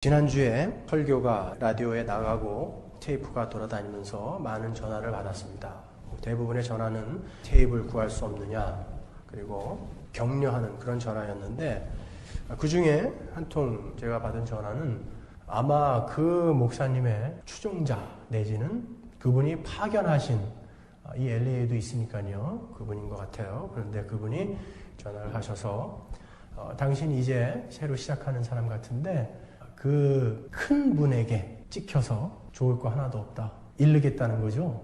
지난주에 설교가 라디오에 나가고 테이프가 돌아다니면서 많은 전화를 받았습니다. 대부분의 전화는 테이프를 구할 수 없느냐, 그리고 격려하는 그런 전화였는데, 그 중에 한 통 제가 받은 전화는 아마 그 목사님의 추종자 내지는 그분이 파견하신, 이 LA에도 있으니까요, 그분인 것 같아요. 그런데 그분이 전화를 하셔서 당신 이제 새로 시작하는 사람 같은데 그 큰 분에게 찍혀서 좋을 거 하나도 없다, 이르겠다는 거죠.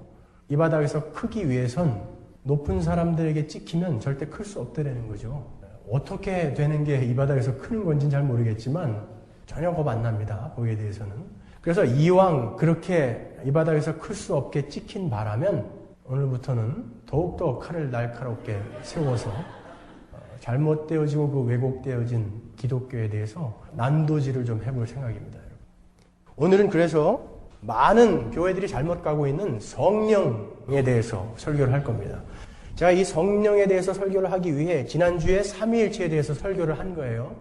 이 바닥에서 크기 위해선 높은 사람들에게 찍히면 절대 클 수 없다는 거죠. 어떻게 되는 게 이 바닥에서 크는 건지는 잘 모르겠지만 전혀 겁 안 납니다, 거기에 대해서는. 그래서 이왕 그렇게 이 바닥에서 클 수 없게 찍힌 바라면 오늘부터는 더욱더 칼을 날카롭게 세워서 잘못되어지고 그 왜곡되어진 기독교에 대해서 난도질을 좀 해볼 생각입니다. 오늘은 그래서 많은 교회들이 잘못 가고 있는 성령에 대해서 설교를 할 겁니다. 제가 이 성령에 대해서 설교를 하기 위해 지난주에 삼위일체에 대해서 설교를 한 거예요.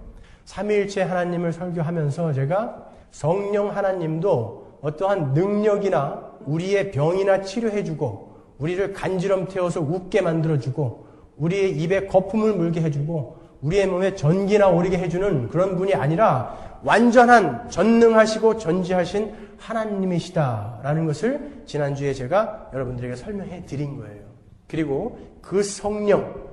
삼위일체 하나님을 설교하면서 제가 성령 하나님도 어떠한 능력이나 우리의 병이나 치료해주고 우리를 간지럼 태워서 웃게 만들어주고 우리의 입에 거품을 물게 해주고 우리의 몸에 전기나 오르게 해주는 그런 분이 아니라 완전한 전능하시고 전지하신 하나님이시다라는 것을 지난주에 제가 여러분들에게 설명해 드린 거예요. 그리고 그 성령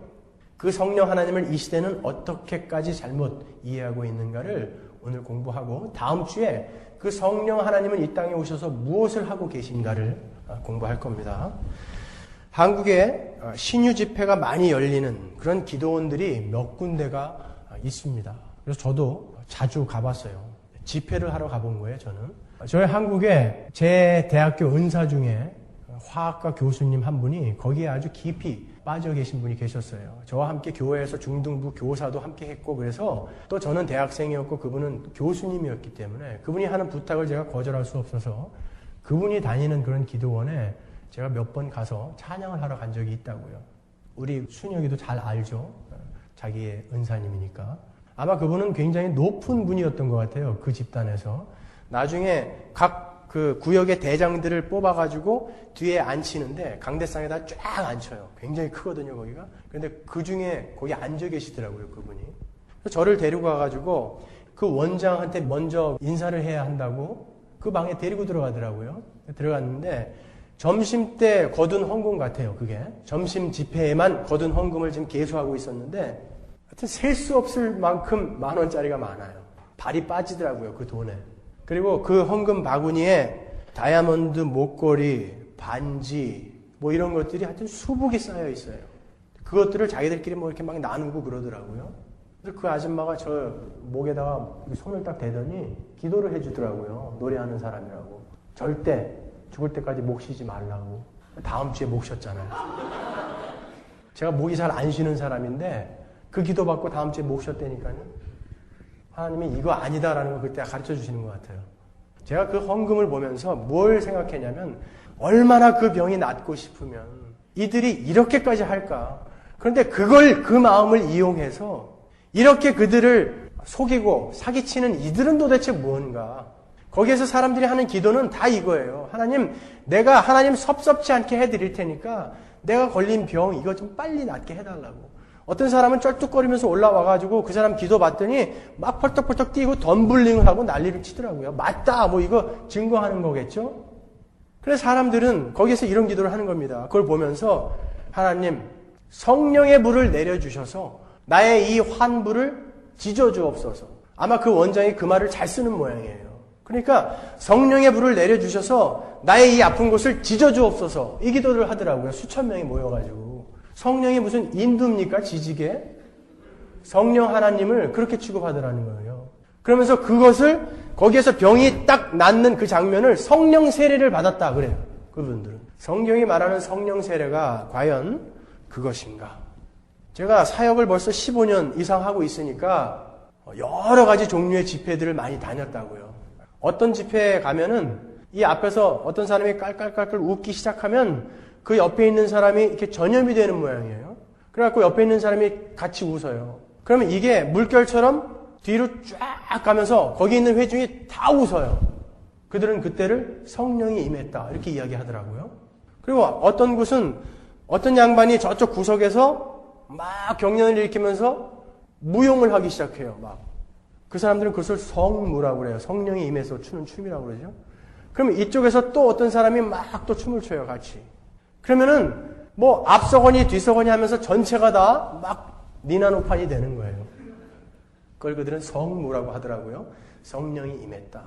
하나님을 이 시대는 어떻게까지 잘못 이해하고 있는가를 오늘 공부하고 다음 주에 그 성령 하나님은 이 땅에 오셔서 무엇을 하고 계신가를 공부할 겁니다. 한국에 신유 집회가 많이 열리는 그런 기도원들이 몇 군데가 있습니다. 그래서 저도 자주 가봤어요. 집회를 하러 가본 거예요, 저는. 저희 한국에 제 대학교 은사 중에 화학과 교수님 한 분이 거기에 아주 깊이 빠져 계신 분이 계셨어요. 저와 함께 교회에서 중등부 교사도 함께 했고, 그래서 또 저는 대학생이었고 그분은 교수님이었기 때문에 그분이 하는 부탁을 제가 거절할 수 없어서 그분이 다니는 그런 기도원에 제가 몇 번 가서 찬양을 하러 간 적이 있다고요. 우리 순혁이도 잘 알죠. 자기의 은사님이니까. 아마 그분은 굉장히 높은 분이었던 것 같아요. 그 집단에서. 나중에 각 그 구역의 대장들을 뽑아가지고 뒤에 앉히는데 강대상에다 쫙 앉혀요. 굉장히 크거든요, 거기가. 그런데 그 중에 거기 앉아 계시더라고요, 그분이. 그래서 저를 데리고 가가지고 그 원장한테 먼저 인사를 해야 한다고 그 방에 데리고 들어가더라고요. 들어갔는데 점심 때 거둔 헌금 같아요, 그게. 점심 집회에만 거둔 헌금을 지금 계수하고 있었는데, 하여튼 셀 수 없을 만큼 10,000원짜리가 많아요. 발이 빠지더라고요, 그 돈에. 그리고 그 헌금 바구니에 다이아몬드 목걸이, 반지, 뭐 이런 것들이 하여튼 수북이 쌓여 있어요. 그것들을 자기들끼리 뭐 이렇게 막 나누고 그러더라고요. 그래서 그 아줌마가 저 목에다가 손을 딱 대더니 기도를 해주더라고요. 노래하는 사람이라고. 절대 죽을 때까지 목 쉬지 말라고. 다음 주에 목 쉬었잖아요. 제가 목이 잘 안 쉬는 사람인데 그 기도 받고 다음 주에 목 쉬었다니까요. 하나님이 이거 아니다라는 걸 그때 가르쳐 주시는 것 같아요. 제가 그 헌금을 보면서 뭘 생각했냐면 얼마나 그 병이 낫고 싶으면 이들이 이렇게까지 할까. 그런데 그걸 그 마음을 이용해서 이렇게 그들을 속이고 사기치는 이들은 도대체 뭔가. 거기에서 사람들이 하는 기도는 다 이거예요. 하나님, 내가 하나님 섭섭지 않게 해드릴 테니까 내가 걸린 병 이거 좀 빨리 낫게 해달라고. 어떤 사람은 쩔뚝거리면서 올라와가지고 그 사람 기도 받더니 막 펄떡펄떡 뛰고 덤블링을 하고 난리를 치더라고요. 맞다, 뭐 이거 증거하는 거겠죠? 그래서 사람들은 거기서 이런 기도를 하는 겁니다. 그걸 보면서 하나님, 성령의 불을 내려주셔서 나의 이 환부를 지져주옵소서. 아마 그 원장이 그 말을 잘 쓰는 모양이에요. 그러니까 성령의 불을 내려주셔서 나의 이 아픈 곳을 지져주옵소서, 이 기도를 하더라고요. 수천 명이 모여가지고. 성령이 무슨 인두입니까? 지지게. 성령 하나님을 그렇게 취급하더라는 거예요. 그러면서 그것을 거기에서 병이 딱 낫는 그 장면을 성령 세례를 받았다 그래요, 그분들은. 성경이 말하는 성령 세례가 과연 그것인가? 제가 사역을 벌써 15년 이상 하고 있으니까 여러 가지 종류의 집회들을 많이 다녔다고요. 어떤 집회에 가면은 이 앞에서 어떤 사람이 깔깔깔깔 웃기 시작하면 그 옆에 있는 사람이 이렇게 전염이 되는 모양이에요. 그래갖고 옆에 있는 사람이 같이 웃어요. 그러면 이게 물결처럼 뒤로 쫙 가면서 거기 있는 회중이 다 웃어요. 그들은 그때를 성령이 임했다. 이렇게 이야기하더라고요. 그리고 어떤 곳은 어떤 양반이 저쪽 구석에서 막 경련을 일으키면서 무용을 하기 시작해요. 그 사람들은 그것을 성무라고 그래요. 성령이 임해서 추는 춤이라고 그러죠. 그러면 이쪽에서 또 어떤 사람이 막 또 춤을 춰요, 같이. 그러면은 뭐 앞서거니 뒤서거니 하면서 전체가 다 막 니나노판이 되는 거예요. 그걸 그들은 성무라고 하더라고요. 성령이 임했다.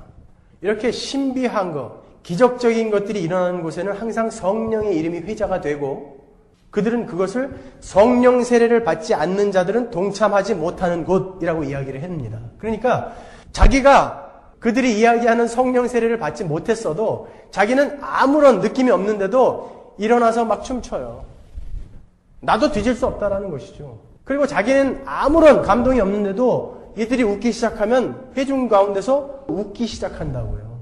이렇게 신비한 것, 기적적인 것들이 일어나는 곳에는 항상 성령의 이름이 회자가 되고 그들은 그것을 성령 세례를 받지 않는 자들은 동참하지 못하는 곳이라고 이야기를 합니다. 그러니까 자기가 그들이 이야기하는 성령 세례를 받지 못했어도 자기는 아무런 느낌이 없는데도 일어나서 막 춤춰요. 나도 뒤질 수 없다라는 것이죠. 그리고 자기는 아무런 감동이 없는데도 이들이 웃기 시작하면 회중 가운데서 웃기 시작한다고요.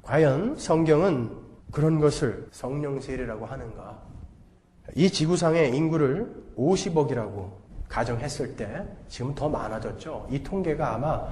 과연 성경은 그런 것을 성령 세례라고 하는가? 이 지구상의 인구를 50억이라고 가정했을 때 지금 더 많아졌죠. 이 통계가 아마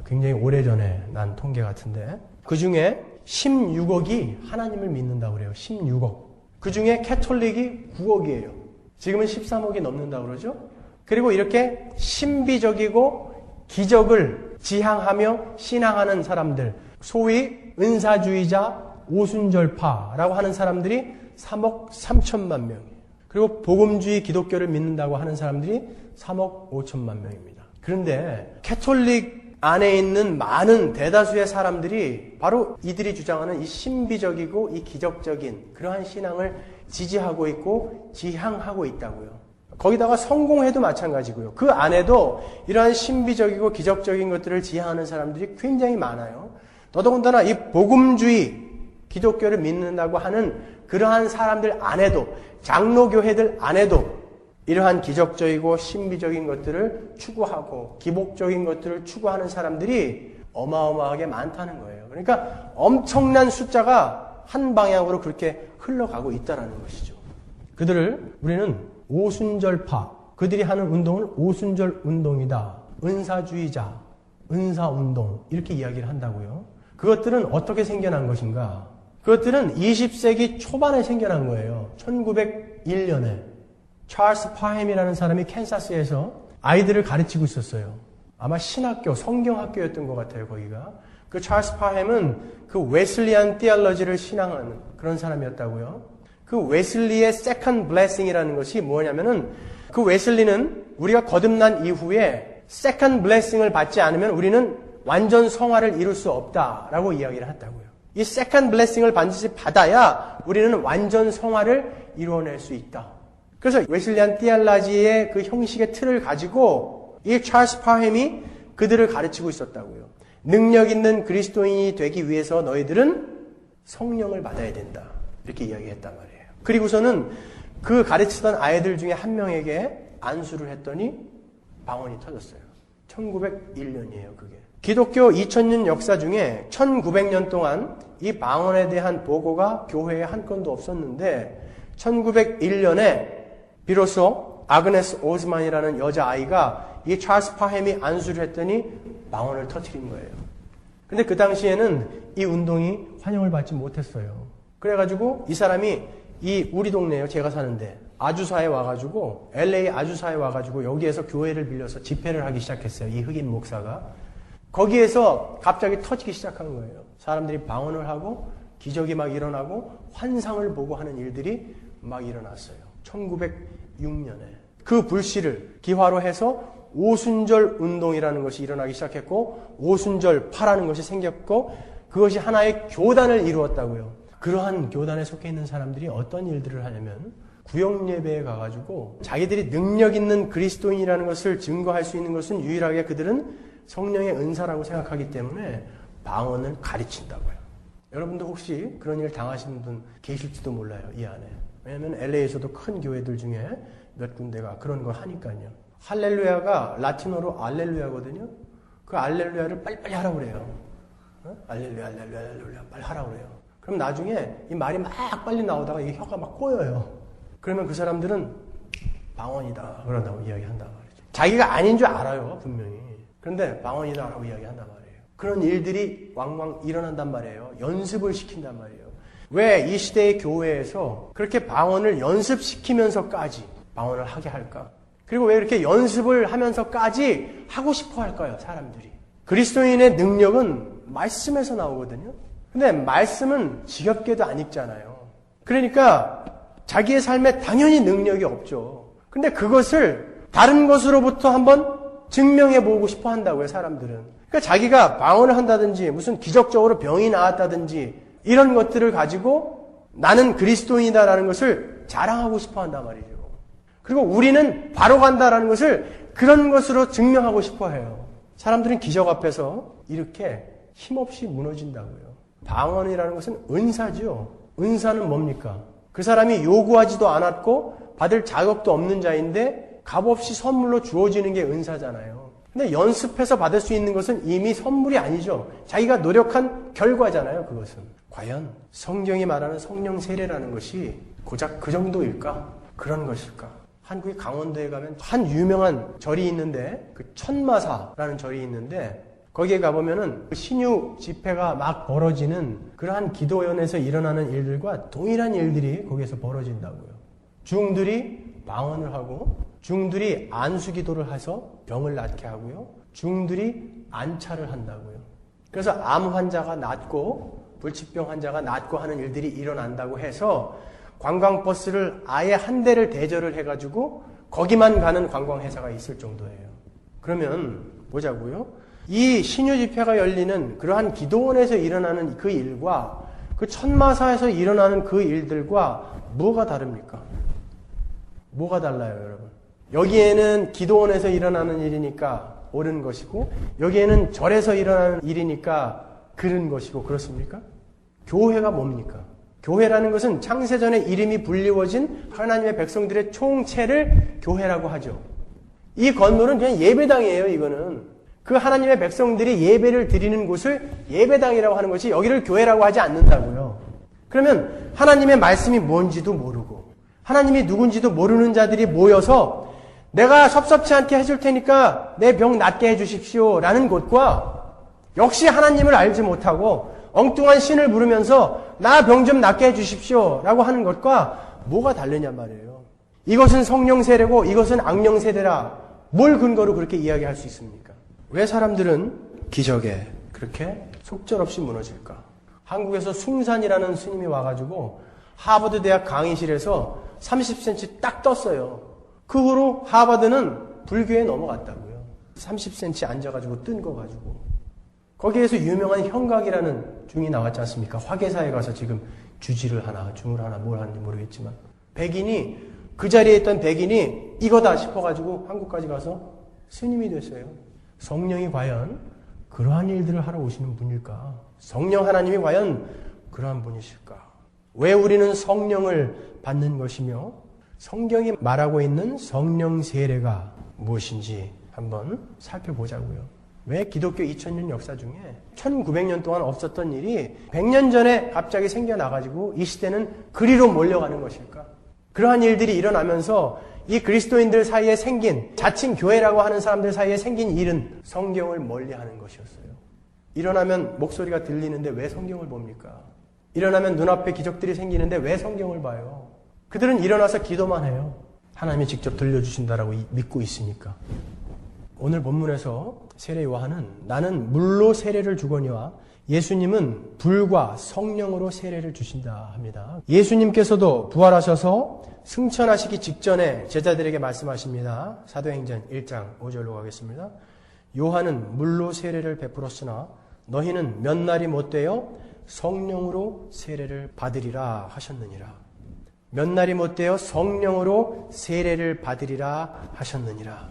굉장히 오래전에 난 통계 같은데 그 중에 16억이 하나님을 믿는다고 그래요. 16억. 그 중에 캐톨릭이 9억이에요. 지금은 13억이 넘는다고 그러죠. 그리고 이렇게 신비적이고 기적을 지향하며 신앙하는 사람들, 소위 은사주의자, 오순절파라고 하는 사람들이 3억 3천만 명이에요. 그리고 복음주의 기독교를 믿는다고 하는 사람들이 3억 5천만 명입니다. 그런데 캐톨릭 안에 있는 많은 대다수의 사람들이 바로 이들이 주장하는 이 신비적이고 이 기적적인 그러한 신앙을 지지하고 있고 지향하고 있다고요. 거기다가 성공해도 마찬가지고요. 그 안에도 이러한 신비적이고 기적적인 것들을 지향하는 사람들이 굉장히 많아요. 더더군다나 이 복음주의 기독교를 믿는다고 하는 그러한 사람들 안에도 장로교회들 안에도 이러한 기적적이고 신비적인 것들을 추구하고 기복적인 것들을 추구하는 사람들이 어마어마하게 많다는 거예요. 그러니까 엄청난 숫자가 한 방향으로 그렇게 흘러가고 있다는 것이죠. 그들을 우리는 오순절파, 그들이 하는 운동을 오순절 운동이다. 은사주의자, 은사운동 이렇게 이야기를 한다고요. 그것들은 어떻게 생겨난 것인가? 그것들은 20세기 초반에 생겨난 거예요. 1901년에 찰스 파햄이라는 사람이 캔사스에서 아이들을 가르치고 있었어요. 아마 신학교, 성경학교였던 것 같아요, 거기가. 그 찰스 파햄은 그 웨슬리안 티얼러지를 신앙하는 그런 사람이었다고요. 그 웨슬리의 세컨드 블레싱이라는 것이 뭐냐면은 그 웨슬리는 우리가 거듭난 이후에 세컨드 블레싱을 받지 않으면 우리는 완전 성화를 이룰 수 없다라고 이야기를 했다고요. 이 세컨드 블레싱을 반드시 받아야 우리는 완전 성화를 이루어낼 수 있다. 그래서 웨슬리안 티알라지의 그 형식의 틀을 가지고 이 찰스 파햄이 그들을 가르치고 있었다고요. 능력 있는 그리스도인이 되기 위해서 너희들은 성령을 받아야 된다. 이렇게 이야기했단 말이에요. 그리고서는 그 가르치던 아이들 중에 한 명에게 안수를 했더니 방언이 터졌어요. 1901년이에요, 그게. 기독교 2000년 역사 중에 1900년 동안 이 방언에 대한 보고가 교회에 한 건도 없었는데 1901년에 비로소 아그네스 오즈만이라는 여자아이가 이 찰스 파햄이 안수를 했더니 방언을 터뜨린 거예요. 근데 그 당시에는 이 운동이 환영을 받지 못했어요. 그래가지고 이 사람이 우리 동네에요, 제가 사는데 아주사에 와가지고 LA 아주사에 와가지고 여기에서 교회를 빌려서 집회를 하기 시작했어요. 이 흑인 목사가. 거기에서 갑자기 터지기 시작한 거예요. 사람들이 방언을 하고 기적이 막 일어나고 환상을 보고 하는 일들이 막 일어났어요. 1906년에. 그 불씨를 기화로 해서 오순절 운동이라는 것이 일어나기 시작했고 오순절파라는 것이 생겼고 그것이 하나의 교단을 이루었다고요. 그러한 교단에 속해 있는 사람들이 어떤 일들을 하냐면 구역예배에 가가지고 자기들이 능력 있는 그리스도인이라는 것을 증거할 수 있는 것은 유일하게 그들은 성령의 은사라고 생각하기 때문에 방언을 가르친다고요. 여러분도 혹시 그런 일 당하시는 분 계실지도 몰라요, 이 안에. 왜냐하면 LA에서도 큰 교회들 중에 몇 군데가 그런 걸 하니까요. 할렐루야가 라틴어로 알렐루야거든요. 그 알렐루야를 빨리빨리 하라고 그래요. 알렐루야, 알렐루야, 알렐루야 빨리 하라고 그래요. 그럼 나중에 이 말이 막 빨리 나오다가 이게 혀가 막 꼬여요. 그러면 그 사람들은 방언이다 그런다고 이야기한단 말이죠. 자기가 아닌 줄 알아요, 분명히. 그런데 방언이다라고 이야기한단 말이에요. 그런 일들이 왕왕 일어난단 말이에요. 연습을 시킨단 말이에요. 왜 이 시대의 교회에서 그렇게 방언을 연습시키면서까지 방언을 하게 할까? 그리고 왜 이렇게 연습을 하면서까지 하고 싶어 할까요, 사람들이? 그리스도인의 능력은 말씀에서 나오거든요. 근데 말씀은 지겹게도 안 읽잖아요. 그러니까 자기의 삶에 당연히 능력이 없죠. 근데 그것을 다른 것으로부터 한번 증명해 보고 싶어 한다고요, 사람들은. 그러니까 자기가 방언을 한다든지 무슨 기적적으로 병이 나았다든지 이런 것들을 가지고 나는 그리스도인이다라는 것을 자랑하고 싶어 한단 말이죠. 그리고 우리는 바로 간다라는 것을 그런 것으로 증명하고 싶어 해요. 사람들은 기적 앞에서 이렇게 힘없이 무너진다고요. 방언이라는 것은 은사죠. 은사는 뭡니까? 그 사람이 요구하지도 않았고 받을 자격도 없는 자인데 값없이 선물로 주어지는 게 은사잖아요. 근데 연습해서 받을 수 있는 것은 이미 선물이 아니죠. 자기가 노력한 결과잖아요, 그것은. 과연 성경이 말하는 성령 세례라는 것이 고작 그 정도일까? 그런 것일까? 한국의 강원도에 가면 한 유명한 절이 있는데 그 천마사라는 절이 있는데 거기에 가보면은 신유 집회가 막 벌어지는 그러한 기도연에서 일어나는 일들과 동일한 일들이 거기에서 벌어진다고요. 중들이 방언을 하고 중들이 안수기도를 해서 병을 낫게 하고요. 중들이 안차를 한다고요. 그래서 암 환자가 낫고 불치병 환자가 낫고 하는 일들이 일어난다고 해서 관광버스를 아예 한 대를 대절을 해가지고 거기만 가는 관광회사가 있을 정도예요. 그러면 보자고요. 이 신유 집회가 열리는 그러한 기도원에서 일어나는 그 일과 그 천마사에서 일어나는 그 일들과 뭐가 다릅니까? 뭐가 달라요, 여러분? 여기에는 기도원에서 일어나는 일이니까 옳은 것이고 여기에는 절에서 일어나는 일이니까 그른 것이고 그렇습니까? 교회가 뭡니까? 교회라는 것은 창세전에 이름이 불리워진 하나님의 백성들의 총체를 교회라고 하죠. 이 건물은 그냥 예배당이에요, 이거는. 그 하나님의 백성들이 예배를 드리는 곳을 예배당이라고 하는 것이 여기를 교회라고 하지 않는다고요. 그러면 하나님의 말씀이 뭔지도 모르고 하나님이 누군지도 모르는 자들이 모여서 내가 섭섭치 않게 해줄 테니까 내 병 낫게 해주십시오 라는 것과 역시 하나님을 알지 못하고 엉뚱한 신을 부르면서 나 병 좀 낫게 해주십시오 라고 하는 것과 뭐가 다르냔 말이에요. 이것은 성령 세례고 이것은 악령 세례라. 뭘 근거로 그렇게 이야기할 수 있습니까? 왜 사람들은 기적에 그렇게 속절없이 무너질까? 한국에서 숭산이라는 스님이 와가지고 하버드 대학 강의실에서 30cm 딱 떴어요. 그 후로 하버드는 불교에 넘어갔다고요. 30cm 앉아가지고 뜬 거 가지고. 거기에서 유명한 형각이라는 중이 나왔지 않습니까? 화계사에 가서 지금 주지를 하나, 중을 하나, 뭘 하는지 모르겠지만 백인이 그 자리에 있던 백인이 이거다 싶어가지고 한국까지 가서 스님이 됐어요. 성령이 과연 그러한 일들을 하러 오시는 분일까? 성령 하나님이 과연 그러한 분이실까? 왜 우리는 성령을 받는 것이며 성경이 말하고 있는 성령 세례가 무엇인지 한번 살펴보자고요. 왜 기독교 2000년 역사 중에 1900년 동안 없었던 일이 100년 전에 갑자기 생겨나가지고 이 시대는 그리로 몰려가는 것일까? 그러한 일들이 일어나면서 이 그리스도인들 사이에 생긴 자칭 교회라고 하는 사람들 사이에 생긴 일은 성경을 멀리하는 것이었어요. 일어나면 목소리가 들리는데 왜 성경을 봅니까? 일어나면 눈앞에 기적들이 생기는데 왜 성경을 봐요? 그들은 일어나서 기도만 해요. 하나님이 직접 들려주신다라고 믿고 있으니까. 오늘 본문에서 세례 요한은 나는 물로 세례를 주거니와 예수님은 불과 성령으로 세례를 주신다 합니다. 예수님께서도 부활하셔서 승천하시기 직전에 제자들에게 말씀하십니다. 사도행전 1장 5절로 가겠습니다. 요한은 물로 세례를 베풀었으나 너희는 몇 날이 못되어 성령으로 세례를 받으리라 하셨느니라. 몇 날이 못되어 성령으로 세례를 받으리라 하셨느니라.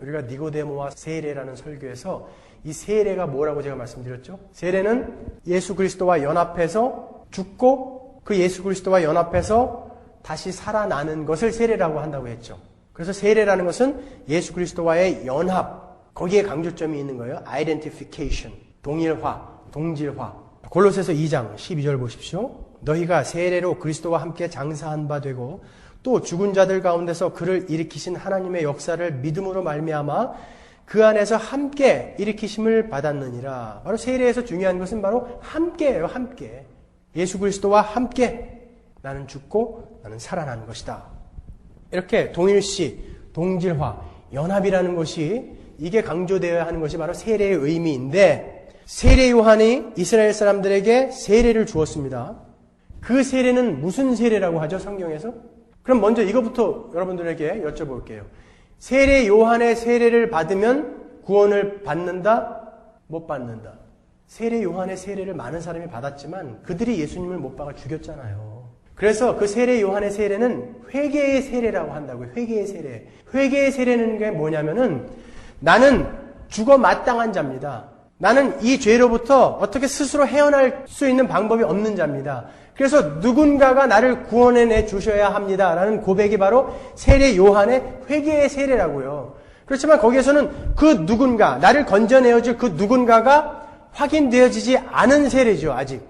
우리가 니고데모와 세례라는 설교에서 이 세례가 뭐라고 제가 말씀드렸죠? 세례는 예수 그리스도와 연합해서 죽고 그 예수 그리스도와 연합해서 다시 살아나는 것을 세례라고 한다고 했죠. 그래서 세례라는 것은 예수 그리스도와의 연합, 거기에 강조점이 있는 거예요. identification, 동일화, 동질화. 골로새서 2장 12절 보십시오. 너희가 세례로 그리스도와 함께 장사한 바 되고 또 죽은 자들 가운데서 그를 일으키신 하나님의 역사를 믿음으로 말미암아 그 안에서 함께 일으키심을 받았느니라. 바로 세례에서 중요한 것은 바로 함께예요. 함께. 예수 그리스도와 함께 나는 죽고 나는 살아난 것이다. 이렇게 동일시, 동질화, 연합이라는 것이 이게 강조되어야 하는 것이 바로 세례의 의미인데 세례 요한이 이스라엘 사람들에게 세례를 주었습니다. 그 세례는 무슨 세례라고 하죠? 성경에서? 그럼 먼저 이거부터 여러분들에게 여쭤볼게요. 세례 요한의 세례를 받으면 구원을 받는다? 못 받는다? 세례 요한의 세례를 많은 사람이 받았지만 그들이 예수님을 못 박아 죽였잖아요. 그래서 그 세례 요한의 세례는 회개의 세례라고 한다고요. 회개의 세례. 회개의 세례는 게 뭐냐면은 나는 죽어 마땅한 자입니다. 나는 이 죄로부터 어떻게 스스로 헤어날 수 있는 방법이 없는 자입니다. 그래서 누군가가 나를 구원해내 주셔야 합니다. 라는 고백이 바로 세례 요한의 회개의 세례라고요. 그렇지만 거기에서는 그 누군가, 나를 건져내어줄 그 누군가가 확인되어지지 않은 세례죠. 아직.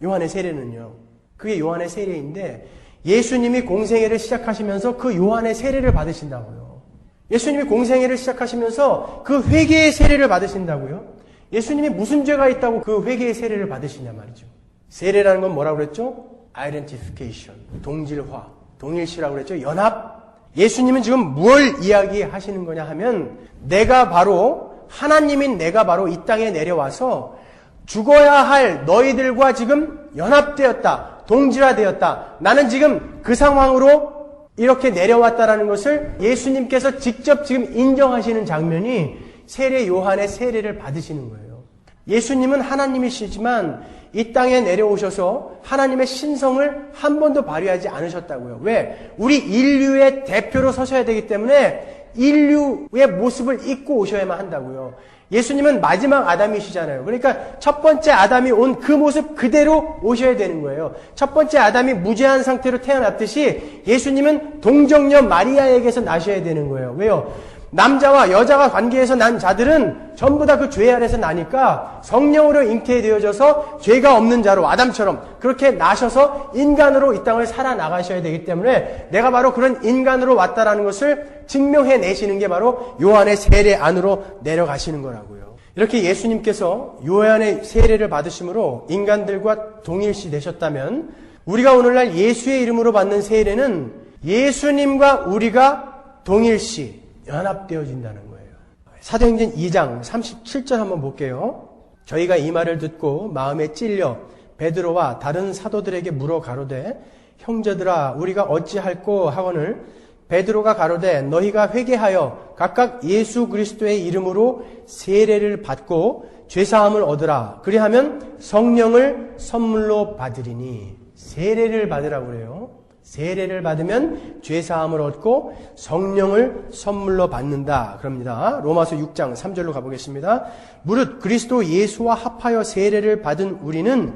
요한의 세례는요. 그게 요한의 세례인데 예수님이 공생애를 시작하시면서 그 요한의 세례를 받으신다고요. 예수님이 공생애를 시작하시면서 그 회개의 세례를 받으신다고요. 예수님이 무슨 죄가 있다고 그 회개의 세례를 받으시냐 말이죠. 세례라는 건 뭐라고 그랬죠? identification, 동질화, 동일시라고 그랬죠. 연합. 예수님은 지금 뭘 이야기하시는 거냐 하면 내가 바로 하나님인 내가 바로 이 땅에 내려와서 죽어야 할 너희들과 지금 연합되었다. 동질화되었다. 나는 지금 그 상황으로 이렇게 내려왔다라는 것을 예수님께서 직접 지금 인정하시는 장면이 세례 요한의 세례를 받으시는 거예요. 예수님은 하나님이시지만 이 땅에 내려오셔서 하나님의 신성을 한 번도 발휘하지 않으셨다고요. 왜? 우리 인류의 대표로 서셔야 되기 때문에 인류의 모습을 입고 오셔야만 한다고요. 예수님은 마지막 아담이시잖아요. 그러니까 첫 번째 아담이 온 그 모습 그대로 오셔야 되는 거예요. 첫 번째 아담이 무죄한 상태로 태어났듯이 예수님은 동정녀 마리아에게서 나셔야 되는 거예요. 왜요? 남자와 여자가 관계에서 난 자들은 전부 다 그 죄 아래서 나니까 성령으로 잉태되어져서 죄가 없는 자로 아담처럼 그렇게 나셔서 인간으로 이 땅을 살아나가셔야 되기 때문에 내가 바로 그런 인간으로 왔다라는 것을 증명해내시는 게 바로 요한의 세례 안으로 내려가시는 거라고요. 이렇게 예수님께서 요한의 세례를 받으심으로 인간들과 동일시 되셨다면 우리가 오늘날 예수의 이름으로 받는 세례는 예수님과 우리가 동일시 연합되어진다는 거예요. 사도행전 2장 37절 한번 볼게요. 저희가 이 말을 듣고 마음에 찔려 베드로와 다른 사도들에게 물어 가로되 형제들아 우리가 어찌할꼬 하거늘 베드로가 가로되 너희가 회개하여 각각 예수 그리스도의 이름으로 세례를 받고 죄사함을 얻으라. 그리하면 성령을 선물로 받으리니. 세례를 받으라고 그래요. 세례를 받으면 죄사함을 얻고 성령을 선물로 받는다. 그럽니다. 로마서 6장 3절로 가보겠습니다. 무릇 그리스도 예수와 합하여 세례를 받은 우리는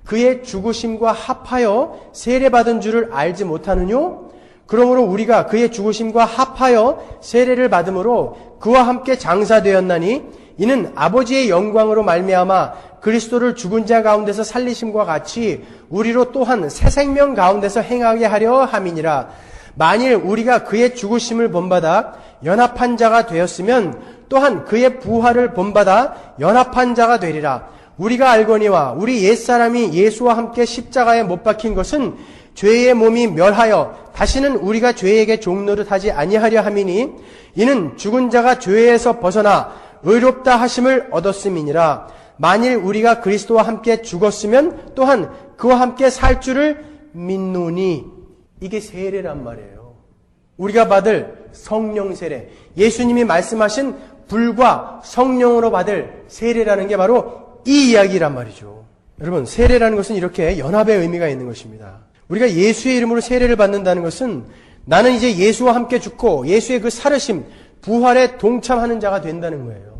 그의 죽으심과 합하여 세례받은 줄을 알지 못하느뇨? 그러므로 우리가 그의 죽으심과 합하여 세례를 받음으로 그와 함께 장사되었나니 이는 아버지의 영광으로 말미암아 그리스도를 죽은 자 가운데서 살리심과 같이 우리로 또한 새 생명 가운데서 행하게 하려 함이니라. 만일 우리가 그의 죽으심을 본받아 연합한 자가 되었으면 또한 그의 부활을 본받아 연합한 자가 되리라. 우리가 알거니와 우리 옛사람이 예수와 함께 십자가에 못 박힌 것은 죄의 몸이 멸하여 다시는 우리가 죄에게 종노릇하지 아니하려 함이니 이는 죽은 자가 죄에서 벗어나 의롭다 하심을 얻었음이니라. 만일 우리가 그리스도와 함께 죽었으면 또한 그와 함께 살 줄을 믿노니. 이게 세례란 말이에요. 우리가 받을 성령 세례, 예수님이 말씀하신 불과 성령으로 받을 세례라는 게 바로 이 이야기란 말이죠. 여러분, 세례라는 것은 이렇게 연합의 의미가 있는 것입니다. 우리가 예수의 이름으로 세례를 받는다는 것은 나는 이제 예수와 함께 죽고 예수의 그 살으심, 부활에 동참하는 자가 된다는 거예요.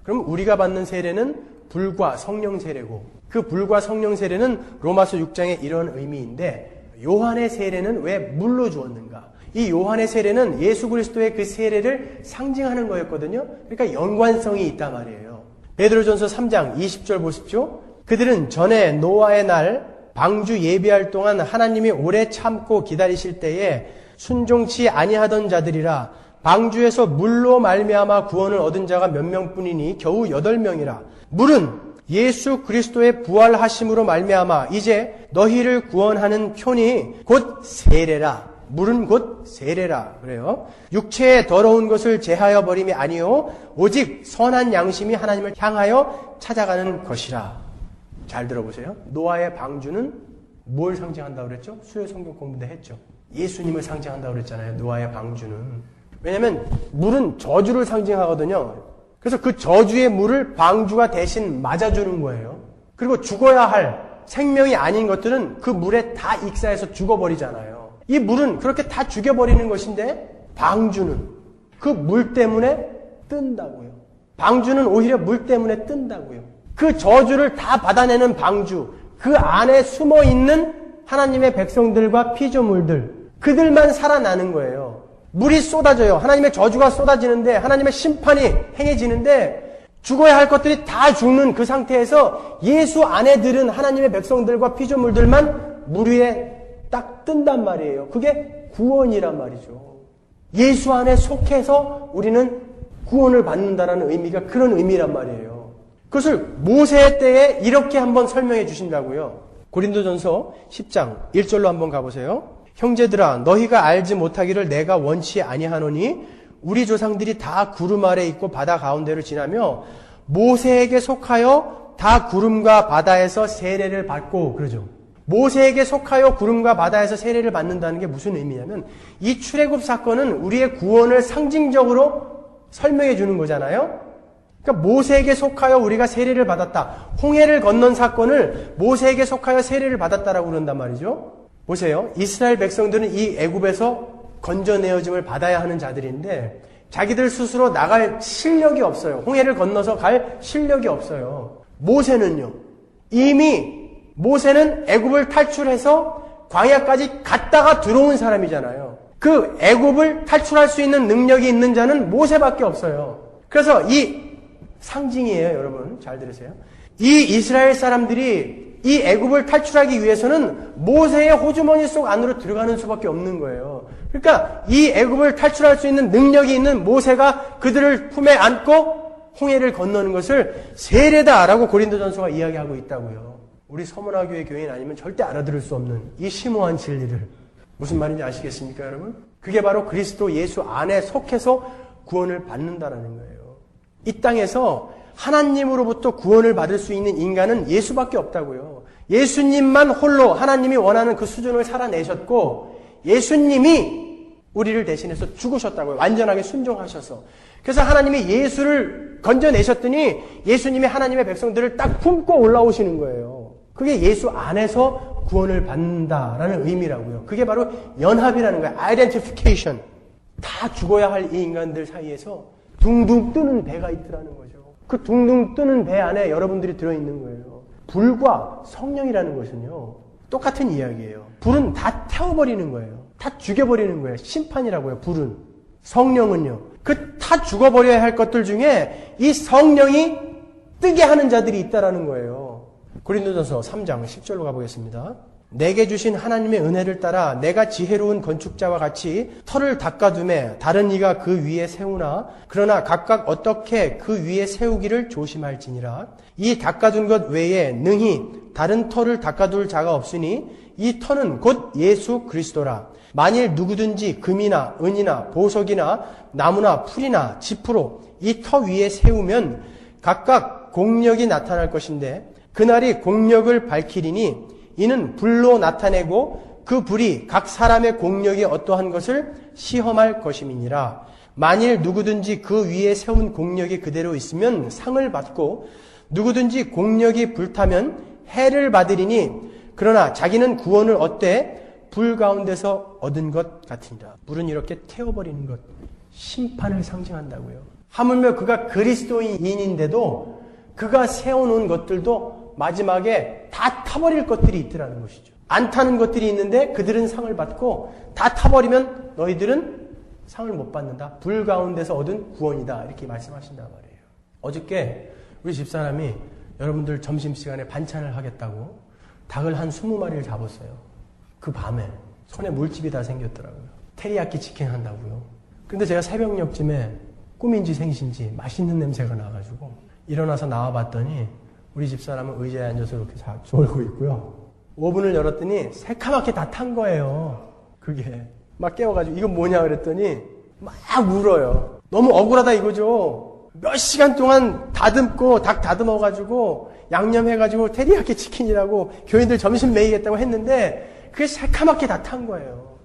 그럼 우리가 받는 세례는 불과 성령 세례고 그 불과 성령 세례는 로마서 6장의 이런 의미인데 요한의 세례는 왜 물로 주었는가? 이 요한의 세례는 예수 그리스도의 그 세례를 상징하는 거였거든요. 그러니까 연관성이 있단 말이에요. 베드로전서 3장 20절 보십시오. 그들은 전에 노아의 날 방주 예비할 동안 하나님이 오래 참고 기다리실 때에 순종치 아니하던 자들이라 방주에서 물로 말미암아 구원을 얻은 자가 몇 명뿐이니 겨우 8명이라. 물은 예수 그리스도의 부활하심으로 말미암아 이제 너희를 구원하는 편이 곧 세례라. 물은 곧 세례라. 그래요. 육체의 더러운 것을 제하여 버림이 아니요 오직 선한 양심이 하나님을 향하여 찾아가는 것이라. 잘 들어보세요. 노아의 방주는 뭘 상징한다고 그랬죠? 수요 성경 공부 때 했죠. 예수님을 상징한다고 그랬잖아요. 노아의 방주는. 왜냐하면 물은 저주를 상징하거든요. 그래서 그 저주의 물을 방주가 대신 맞아주는 거예요. 그리고 죽어야 할 생명이 아닌 것들은 그 물에 다 익사해서 죽어버리잖아요. 이 물은 그렇게 다 죽여버리는 것인데 방주는 그 물 때문에 뜬다고요. 방주는 오히려 물 때문에 뜬다고요. 그 저주를 다 받아내는 방주, 그 안에 숨어있는 하나님의 백성들과 피조물들, 그들만 살아나는 거예요. 물이 쏟아져요. 하나님의 저주가 쏟아지는데, 하나님의 심판이 행해지는데, 죽어야 할 것들이 다 죽는 그 상태에서 예수 안에 들은 하나님의 백성들과 피조물들만 물 위에 딱 뜬단 말이에요. 그게 구원이란 말이죠. 예수 안에 속해서 우리는 구원을 받는다라는 의미가 그런 의미란 말이에요. 그것을 모세 때에 이렇게 한번 설명해 주신다고요. 고린도전서 10장 1절로 한번 가보세요. 형제들아 너희가 알지 못하기를 내가 원치 아니하노니 우리 조상들이 다 구름 아래 있고 바다 가운데를 지나며 모세에게 속하여 다 구름과 바다에서 세례를 받고 그러죠. 모세에게 속하여 구름과 바다에서 세례를 받는다는 게 무슨 의미냐면 이 출애굽 사건은 우리의 구원을 상징적으로 설명해 주는 거잖아요. 그러니까 모세에게 속하여 우리가 세례를 받았다. 홍해를 건넌 사건을 모세에게 속하여 세례를 받았다라고 그런단 말이죠. 보세요. 이스라엘 백성들은 이 애굽에서 건져내어짐을 받아야 하는 자들인데 자기들 스스로 나갈 실력이 없어요. 홍해를 건너서 갈 실력이 없어요. 모세는요. 이미 모세는 애굽을 탈출해서 광야까지 갔다가 들어온 사람이잖아요. 그 애굽을 탈출할 수 있는 능력이 있는 자는 모세밖에 없어요. 그래서 이 상징이에요, 여러분. 잘 들으세요. 이 이스라엘 사람들이 이 애굽을 탈출하기 위해서는 모세의 호주머니 속 안으로 들어가는 수밖에 없는 거예요. 그러니까 이 애굽을 탈출할 수 있는 능력이 있는 모세가 그들을 품에 안고 홍해를 건너는 것을 세례다라고 고린도전서가 이야기하고 있다고요. 우리 서문화교회 교인 아니면 절대 알아들을 수 없는 이 심오한 진리를 무슨 말인지 아시겠습니까, 여러분? 그게 바로 그리스도 예수 안에 속해서 구원을 받는다라는 거예요. 이 땅에서 하나님으로부터 구원을 받을 수 있는 인간은 예수밖에 없다고요. 예수님만 홀로 하나님이 원하는 그 수준을 살아내셨고 예수님이 우리를 대신해서 죽으셨다고요. 완전하게 순종하셔서. 그래서 하나님이 예수를 건져내셨더니 예수님이 하나님의 백성들을 딱 품고 올라오시는 거예요. 그게 예수 안에서 구원을 받는다라는 의미라고요. 그게 바로 연합이라는 거예요. identification. 다 죽어야 할 이 인간들 사이에서 둥둥 뜨는 배가 있더라는 거죠. 그 둥둥 뜨는 배 안에 여러분들이 들어있는 거예요. 불과 성령이라는 것은요. 똑같은 이야기예요. 불은 다 태워버리는 거예요. 다 죽여버리는 거예요. 심판이라고요. 불은. 성령은요. 그 다 죽어버려야 할 것들 중에 이 성령이 뜨게 하는 자들이 있다라는 거예요. 고린도전서 3장 10절로 가보겠습니다. 내게 주신 하나님의 은혜를 따라 내가 지혜로운 건축자와 같이 터를 닦아두매 다른 이가 그 위에 세우나 그러나 각각 어떻게 그 위에 세우기를 조심할지니라. 이 닦아둔 것 외에 능히 다른 터를 닦아둘 자가 없으니 이 터는 곧 예수 그리스도라. 만일 누구든지 금이나 은이나 보석이나 나무나 풀이나 지푸로 이 터 위에 세우면 각각 공력이 나타날 것인데 그날이 공력을 밝히리니 이는 불로 나타내고 그 불이 각 사람의 공력이 어떠한 것을 시험할 것임이니라. 만일 누구든지 그 위에 세운 공력이 그대로 있으면 상을 받고 누구든지 공력이 불타면 해를 받으리니 그러나 자기는 구원을 얻되 불 가운데서 얻은 것 같으니라. 불은 이렇게 태워버리는 것, 심판을 상징한다고요. 하물며 그가 그리스도인인데도 그가 세워놓은 것들도 마지막에 다 타버릴 것들이 있더라는 것이죠. 안 타는 것들이 있는데 그들은 상을 받고 다 타버리면 너희들은 상을 못 받는다. 불 가운데서 얻은 구원이다. 이렇게 말씀하신단 말이에요. 어저께 우리 집사람이 여러분들 점심시간에 반찬을 하겠다고 닭을 한 20마리를 잡았어요. 그 밤에 손에 물집이 다 생겼더라고요. 테리야끼 치킨 한다고요. 근데 제가 새벽녘쯤에 꿈인지 생신지 맛있는 냄새가 나가지고 일어나서 나와봤더니 우리 집사람은 의자에 앉아서 이렇게 졸고 있고요. 오븐을 열었더니 새카맣게 다 탄 거예요. 그게 막 깨워가지고 이건 뭐냐 그랬더니 막 울어요. 너무 억울하다 이거죠. 몇 시간 동안 다듬고 닭 다듬어가지고 양념해가지고 테리야키 치킨이라고 교인들 점심 먹이겠다고 했는데 그게 새카맣게 다 탄 거예요.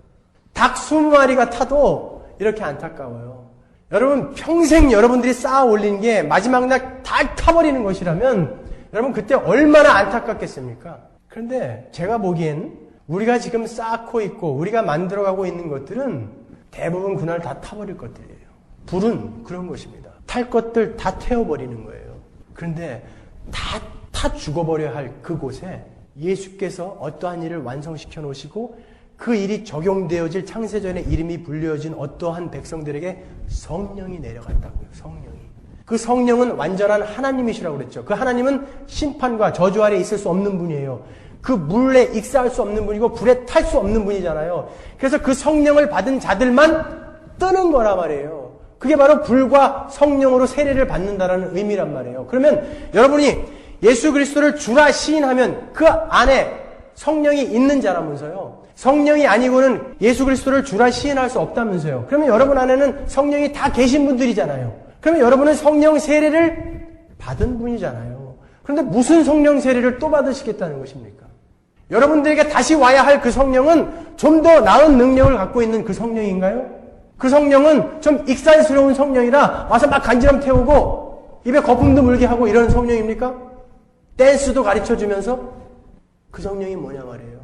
닭 20마리가 타도 이렇게 안타까워요. 여러분 평생 여러분들이 쌓아 올린 게 마지막 날 다 타버리는 것이라면 여러분 그때 얼마나 안타깝겠습니까? 그런데 제가 보기엔 우리가 지금 쌓고 있고 우리가 만들어가고 있는 것들은 대부분 그날 다 타버릴 것들이에요. 불은 그런 것입니다. 탈 것들 다 태워버리는 거예요. 그런데 다 죽어버려야 할 그곳에 예수께서 어떠한 일을 완성시켜 놓으시고 그 일이 적용되어질 창세전에 이름이 불려진 어떠한 백성들에게 성령이 내려갔다고요. 성령이. 그 성령은 완전한 하나님이시라고 그랬죠. 그 하나님은 심판과 저주 아래 있을 수 없는 분이에요. 그 물에 익사할 수 없는 분이고 불에 탈 수 없는 분이잖아요. 그래서 그 성령을 받은 자들만 뜨는 거란 말이에요. 그게 바로 불과 성령으로 세례를 받는다라는 의미란 말이에요. 그러면 여러분이 예수 그리스도를 주라 시인하면 그 안에 성령이 있는 자라면서요. 성령이 아니고는 예수 그리스도를 주라 시인할 수 없다면서요. 그러면 여러분 안에는 성령이 다 계신 분들이잖아요. 그러면 여러분은 성령 세례를 받은 분이잖아요. 그런데 무슨 성령 세례를 또 받으시겠다는 것입니까? 여러분들에게 다시 와야 할 그 성령은 좀 더 나은 능력을 갖고 있는 그 성령인가요? 그 성령은 좀 익살스러운 성령이라 와서 막 간지럼 태우고 입에 거품도 물게 하고 이런 성령입니까? 댄스도 가르쳐주면서 그 성령이 뭐냐 말이에요.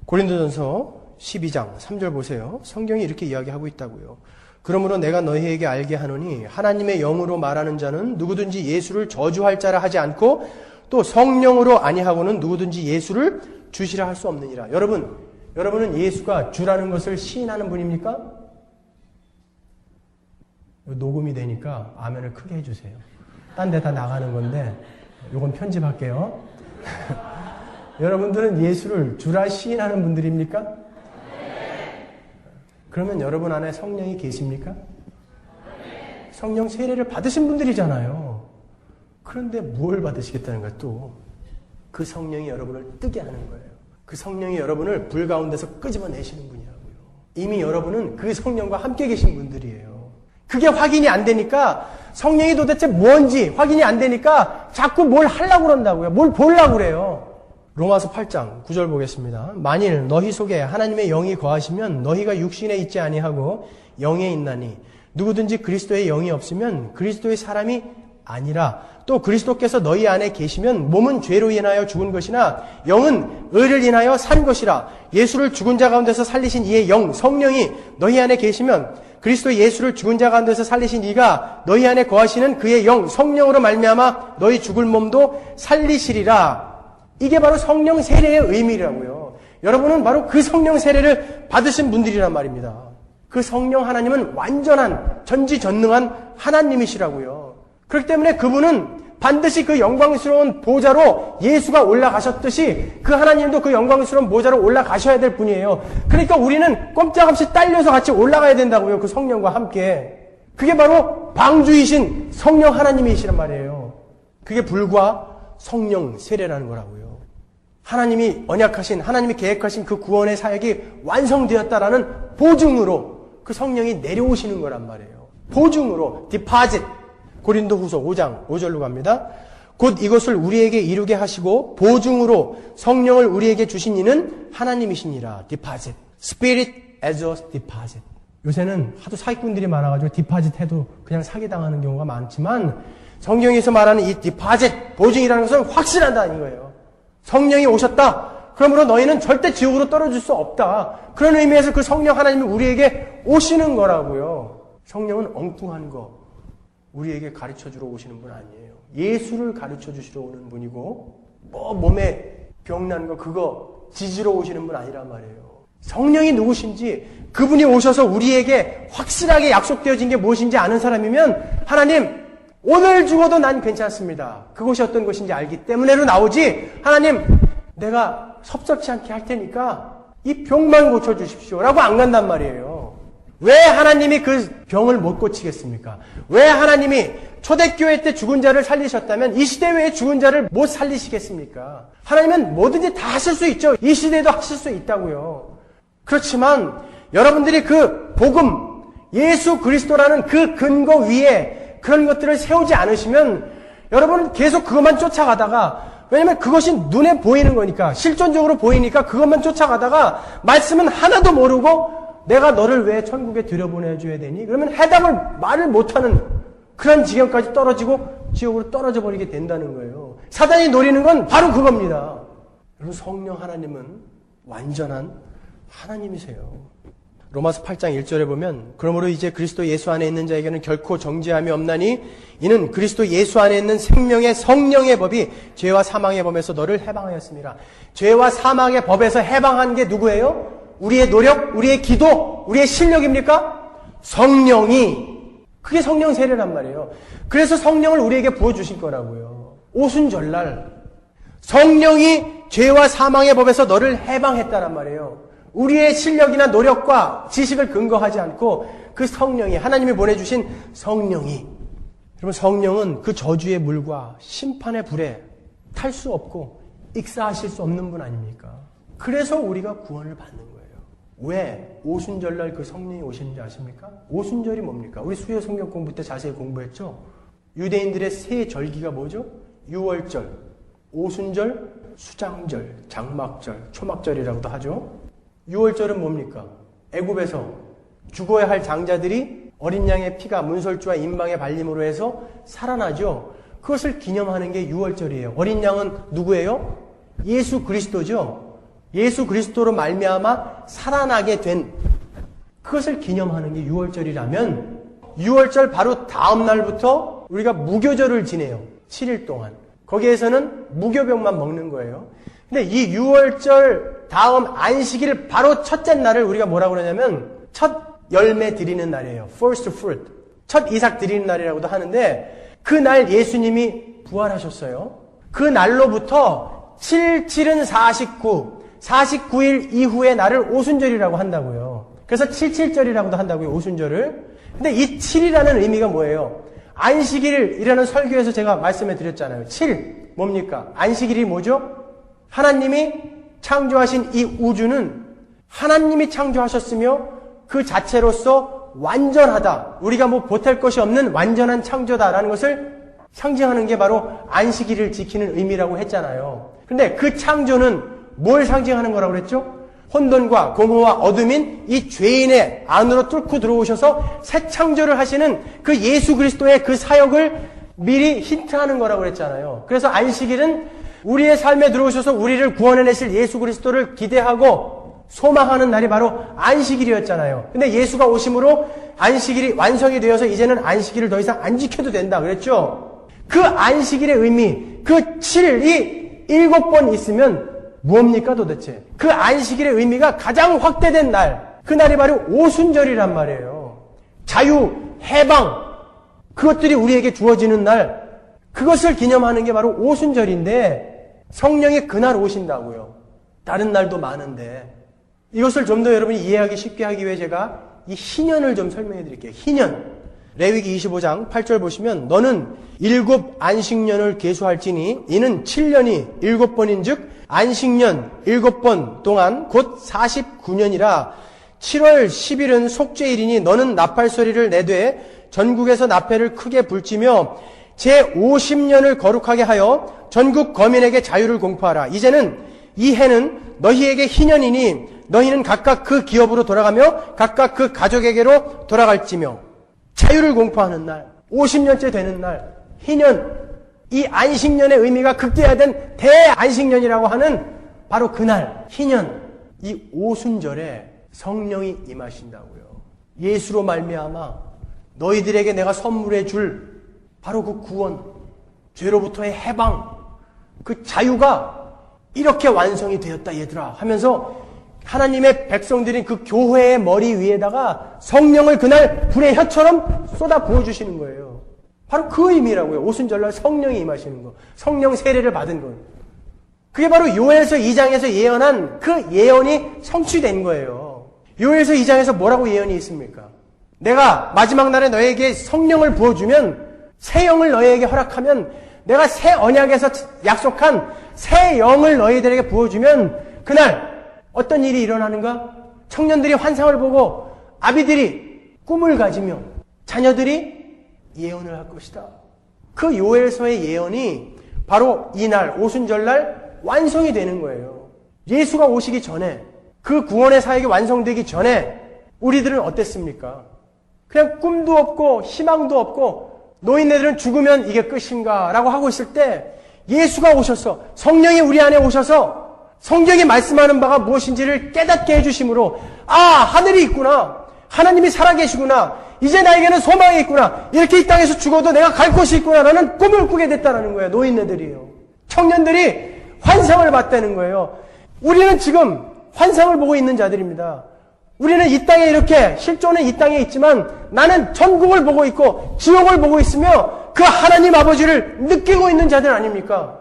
고린도전서 12장 3절 보세요. 성경이 이렇게 이야기하고 있다고요. 그러므로 내가 너희에게 알게 하노니 하나님의 영으로 말하는 자는 누구든지 예수를 저주할 자라 하지 않고 또 성령으로 아니하고는 누구든지 예수를 주시라 할 수 없느니라. 여러분은 예수가 주라는 것을 시인하는 분입니까? 녹음이 되니까 아멘을 크게 해주세요. 딴 데 다 나가는 건데 요건 편집할게요. 여러분들은 예수를 주라 시인하는 분들입니까? 그러면 여러분 안에 성령이 계십니까? 성령 세례를 받으신 분들이잖아요. 그런데 뭘 받으시겠다는 거야 또? 그 성령이 여러분을 뜨게 하는 거예요. 그 성령이 여러분을 불 가운데서 끄집어내시는 분이라고요. 이미 여러분은 그 성령과 함께 계신 분들이에요. 그게 확인이 안 되니까 성령이 도대체 뭔지 확인이 안 되니까 자꾸 뭘 하려고 그런다고요. 뭘 보려고 그래요. 로마서 8장 9절 보겠습니다. 만일 너희 속에 하나님의 영이 거하시면 너희가 육신에 있지 아니하고 영에 있나니 누구든지 그리스도의 영이 없으면 그리스도의 사람이 아니라 또 그리스도께서 너희 안에 계시면 몸은 죄로 인하여 죽은 것이나 영은 의를 인하여 산 것이라. 예수를 죽은 자 가운데서 살리신 이의 영 성령이 너희 안에 계시면 그리스도 예수를 죽은 자 가운데서 살리신 이가 너희 안에 거하시는 그의 영 성령으로 말미암아 너희 죽을 몸도 살리시리라. 이게 바로 성령 세례의 의미라고요. 여러분은 바로 그 성령 세례를 받으신 분들이란 말입니다. 그 성령 하나님은 완전한 전지전능한 하나님이시라고요. 그렇기 때문에 그분은 반드시 그 영광스러운 보좌로 예수가 올라가셨듯이 그 하나님도 그 영광스러운 보좌로 올라가셔야 될 분이에요. 그러니까 우리는 꼼짝없이 딸려서 같이 올라가야 된다고요. 그 성령과 함께. 그게 바로 방주이신 성령 하나님이시란 말이에요. 그게 불과 성령 세례라는 거라고요. 하나님이 언약하신, 하나님이 계획하신 그 구원의 사역이 완성되었다라는 보증으로 그 성령이 내려오시는 거란 말이에요. 보증으로, 디파짓. 고린도후서 5장 5절로 갑니다. 곧 이것을 우리에게 이루게 하시고 보증으로 성령을 우리에게 주신 이는 하나님이시니라. 디파짓. Spirit as a deposit. 요새는 하도 사기꾼들이 많아가지고 디파짓 해도 그냥 사기당하는 경우가 많지만 성경에서 말하는 이 디파짓, 보증이라는 것은 확실하다는 거예요. 성령이 오셨다. 그러므로 너희는 절대 지옥으로 떨어질 수 없다. 그런 의미에서 그 성령 하나님이 우리에게 오시는 거라고요. 성령은 엉뚱한 거 우리에게 가르쳐주러 오시는 분 아니에요. 예수를 가르쳐주시러 오는 분이고 몸에 병난 거 그거 지지러 오시는 분 아니란 말이에요. 성령이 누구신지 그분이 오셔서 우리에게 확실하게 약속되어진 게 무엇인지 아는 사람이면 하나님 오늘 죽어도 난 괜찮습니다. 그것이 어떤 것인지 알기 때문에로 나오지 하나님 내가 섭섭치 않게 할 테니까 이 병만 고쳐주십시오 라고 안 간단 말이에요. 왜 하나님이 그 병을 못 고치겠습니까? 왜 하나님이 초대교회 때 죽은 자를 살리셨다면 이 시대 왜 죽은 자를 못 살리시겠습니까? 하나님은 뭐든지 다 하실 수 있죠. 이 시대에도 하실 수 있다고요. 그렇지만 여러분들이 그 복음, 예수 그리스도라는 그 근거 위에 그런 것들을 세우지 않으시면 여러분은 계속 그것만 쫓아가다가, 왜냐면 그것이 눈에 보이는 거니까, 실존적으로 보이니까 그것만 쫓아가다가 말씀은 하나도 모르고 내가 너를 왜 천국에 들여보내줘야 되니? 그러면 말을 못하는 그런 지경까지 떨어지고 지옥으로 떨어져 버리게 된다는 거예요. 사단이 노리는 건 바로 그겁니다. 여러분, 성령 하나님은 완전한 하나님이세요. 로마서 8장 1절에 보면 그러므로 이제 그리스도 예수 안에 있는 자에게는 결코 정죄함이 없나니 이는 그리스도 예수 안에 있는 생명의 성령의 법이 죄와 사망의 법에서 너를 해방하였습니다. 죄와 사망의 법에서 해방한 게 누구예요? 우리의 노력, 우리의 기도, 우리의 실력입니까? 성령이. 그게 성령 세례란 말이에요. 그래서 성령을 우리에게 부어주실 거라고요. 오순절날 성령이 죄와 사망의 법에서 너를 해방했다란 말이에요. 우리의 실력이나 노력과 지식을 근거하지 않고 그 성령이, 하나님이 보내주신 성령이, 여러분, 성령은 그 저주의 물과 심판의 불에 탈 수 없고 익사하실 수 없는 분 아닙니까? 그래서 우리가 구원을 받는 거예요. 왜 오순절날 그 성령이 오시는지 아십니까? 오순절이 뭡니까? 우리 수요 성경 공부 때 자세히 공부했죠? 유대인들의 세 절기가 뭐죠? 유월절, 오순절, 수장절, 장막절, 초막절이라고도 하죠. 유월절은 뭡니까? 애굽에서 죽어야 할 장자들이 어린 양의 피가 문설주와 인방에 발림으로 해서 살아나죠. 그것을 기념하는 게 유월절이에요. 어린 양은 누구예요? 예수 그리스도죠. 예수 그리스도로 말미암아 살아나게 된, 그것을 기념하는 게 유월절이라면 유월절 바로 다음 날부터 우리가 무교절을 지내요. 7일 동안. 거기에서는 무교병만 먹는 거예요. 근데 이 유월절 다음 안식일 바로 첫째 날을 우리가 뭐라고 그러냐면 첫 열매 드리는 날이에요. First fruit. 첫 이삭 드리는 날이라고도 하는데, 그날 예수님이 부활하셨어요. 그 날로부터 7은 49, 49일 이후의 날을 오순절이라고 한다고요. 그래서 77절이라고도 한다고요, 오순절을. 근데 이 7이라는 의미가 뭐예요? 안식일이라는 설교에서 제가 말씀해 드렸잖아요. 7 뭡니까? 안식일이 뭐죠? 하나님이 창조하신 이 우주는 하나님이 창조하셨으며 그 자체로서 완전하다, 우리가 뭐 보탤 것이 없는 완전한 창조다라는 것을 상징하는 게 바로 안식일을 지키는 의미라고 했잖아요. 근데 그 창조는 뭘 상징하는 거라고 그랬죠? 혼돈과 공허와 어둠인 이 죄인의 안으로 뚫고 들어오셔서 새 창조를 하시는 그 예수 그리스도의 그 사역을 미리 힌트하는 거라고 그랬잖아요. 그래서 안식일은 우리의 삶에 들어오셔서 우리를 구원해내실 예수 그리스도를 기대하고 소망하는 날이 바로 안식일이었잖아요. 근데 예수가 오심으로 안식일이 완성이 되어서 이제는 안식일을 더 이상 안 지켜도 된다 그랬죠. 그 안식일의 의미, 그 7이 7번 있으면 무엇입니까 도대체? 그 안식일의 의미가 가장 확대된 날, 그 날이 바로 오순절이란 말이에요. 자유, 해방, 그것들이 우리에게 주어지는 날, 그것을 기념하는 게 바로 오순절인데 성령이 그날 오신다고요. 다른 날도 많은데 이것을 좀 더 여러분이 이해하기 쉽게 하기 위해 제가 이 희년을 좀 설명해 드릴게요. 희년. 레위기 25장 8절 보시면 너는 7 안식년을 계수할지니 이는 7년이 7번인 즉 안식년 7번 동안 곧 49년이라 7월 10일은 속죄일이니 너는 나팔소리를 내되 전국에서 나팔을 크게 불지며 제50년을 거룩하게 하여 전국 거민에게 자유를 공포하라. 이제는 이 해는 너희에게 희년이니 너희는 각각 그 기업으로 돌아가며 각각 그 가족에게로 돌아갈지며. 자유를 공포하는 날, 50년째 되는 날, 희년, 이 안식년의 의미가 극대화된 대안식년이라고 하는 바로 그날, 희년, 이 오순절에 성령이 임하신다고요. 예수로 말미암아 너희들에게 내가 선물해 줄 바로 그 구원, 죄로부터의 해방, 그 자유가 이렇게 완성이 되었다 얘들아 하면서 하나님의 백성들인 그 교회의 머리 위에다가 성령을 그날 불의 혀처럼 쏟아 부어주시는 거예요. 바로 그 의미라고요. 오순절날 성령이 임하시는 거. 성령 세례를 받은 거. 그게 바로 요엘서 2장에서 예언한 그 예언이 성취된 거예요. 요엘서 2장에서 뭐라고 예언이 있습니까? 내가 마지막 날에 너에게 성령을 부어주면, 새 영을 너에게 허락하면, 내가 새 언약에서 약속한 새 영을 너희들에게 부어주면 그날 어떤 일이 일어나는가? 청년들이 환상을 보고 아비들이 꿈을 가지며 자녀들이 예언을 할 것이다. 그 요엘서의 예언이 바로 이날 오순절날 완성이 되는 거예요. 예수가 오시기 전에, 그 구원의 사역이 완성되기 전에 우리들은 어땠습니까? 그냥 꿈도 없고 희망도 없고 노인네들은 죽으면 이게 끝인가 라고 하고 있을 때 예수가 오셔서, 성령이 우리 안에 오셔서 성경이 말씀하는 바가 무엇인지를 깨닫게 해주심으로, 아, 하늘이 있구나, 하나님이 살아계시구나, 이제 나에게는 소망이 있구나, 이렇게 이 땅에서 죽어도 내가 갈 곳이 있구나 라는 꿈을 꾸게 됐다는 거예요. 노인네들이요. 청년들이 환상을 봤다는 거예요. 우리는 지금 환상을 보고 있는 자들입니다. 우리는 이 땅에 이렇게, 실존은 이 땅에 있지만 나는 천국을 보고 있고 지옥을 보고 있으며 그 하나님 아버지를 느끼고 있는 자들 아닙니까?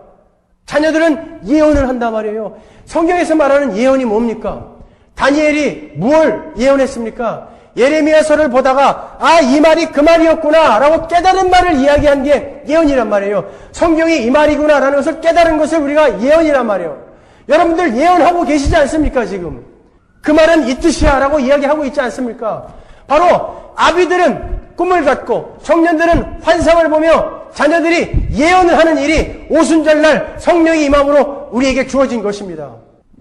자녀들은 예언을 한단 말이에요. 성경에서 말하는 예언이 뭡니까? 다니엘이 뭘 예언했습니까? 예레미야서를 보다가 아, 이 말이 그 말이었구나 라고 깨달은 말을 이야기한 게 예언이란 말이에요. 성경이 이 말이구나 라는 것을 깨달은 것을 우리가 예언이란 말이에요. 여러분들 예언하고 계시지 않습니까 지금? 그 말은 이 뜻이야 라고 이야기하고 있지 않습니까? 바로 아비들은 꿈을 갖고 청년들은 환상을 보며 자녀들이 예언을 하는 일이 오순절날 성령이 임함으로 우리에게 주어진 것입니다.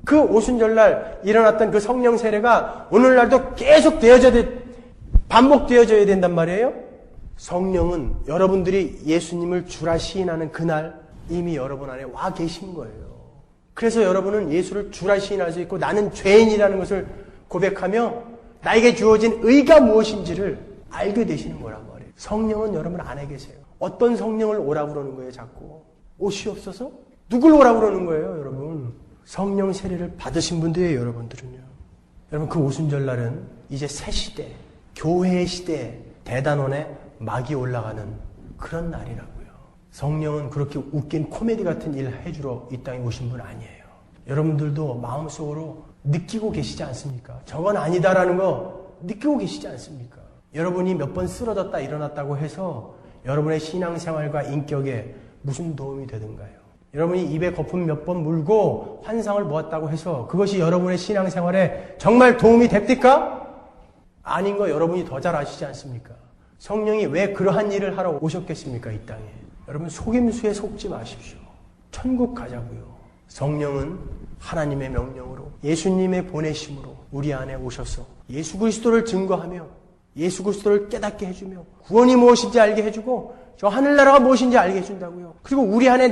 그 오순절날 일어났던 그 성령 세례가 오늘날도 계속 반복되어져야 된단 말이에요. 성령은 여러분들이 예수님을 주라 시인하는 그날 이미 여러분 안에 와 계신 거예요. 그래서 여러분은 예수를 주라 시인할 수 있고 나는 죄인이라는 것을 고백하며 나에게 주어진 의가 무엇인지를 알게 되시는 거란 말이에요. 성령은 여러분 안에 계세요. 어떤 성령을 오라고 그러는 거예요 자꾸? 옷이 없어서? 누굴 오라고 그러는 거예요 여러분? 성령 세례를 받으신 분들이에요 여러분들은요. 여러분 그 오순절날은 이제 새 시대, 교회의 시대에 대단원에 막이 올라가는 그런 날이라고요. 성령은 그렇게 웃긴 코미디 같은 일을 해주러 이 땅에 오신 분 아니에요. 여러분들도 마음속으로 느끼고 계시지 않습니까? 저건 아니다라는 거 느끼고 계시지 않습니까? 여러분이 몇 번 쓰러졌다 일어났다고 해서 여러분의 신앙생활과 인격에 무슨 도움이 되든가요? 여러분이 입에 거품 몇 번 물고 환상을 보았다고 해서 그것이 여러분의 신앙생활에 정말 도움이 됩니까? 아닌 거 여러분이 더 잘 아시지 않습니까? 성령이 왜 그러한 일을 하러 오셨겠습니까? 이 땅에. 여러분 속임수에 속지 마십시오. 천국 가자고요. 성령은 하나님의 명령으로 예수님의 보내심으로 우리 안에 오셔서 예수 그리스도를 증거하며 예수 그리스도를 깨닫게 해주며 구원이 무엇인지 알게 해주고 저 하늘나라가 무엇인지 알게 해준다고요. 그리고 우리 안에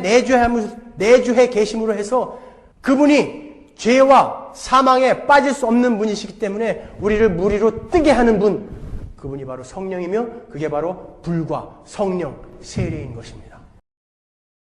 내주해 계심으로 해서 그분이 죄와 사망에 빠질 수 없는 분이시기 때문에 우리를 무리로 뜨게 하는 분, 그분이 바로 성령이며 그게 바로 불과 성령 세례인 것입니다.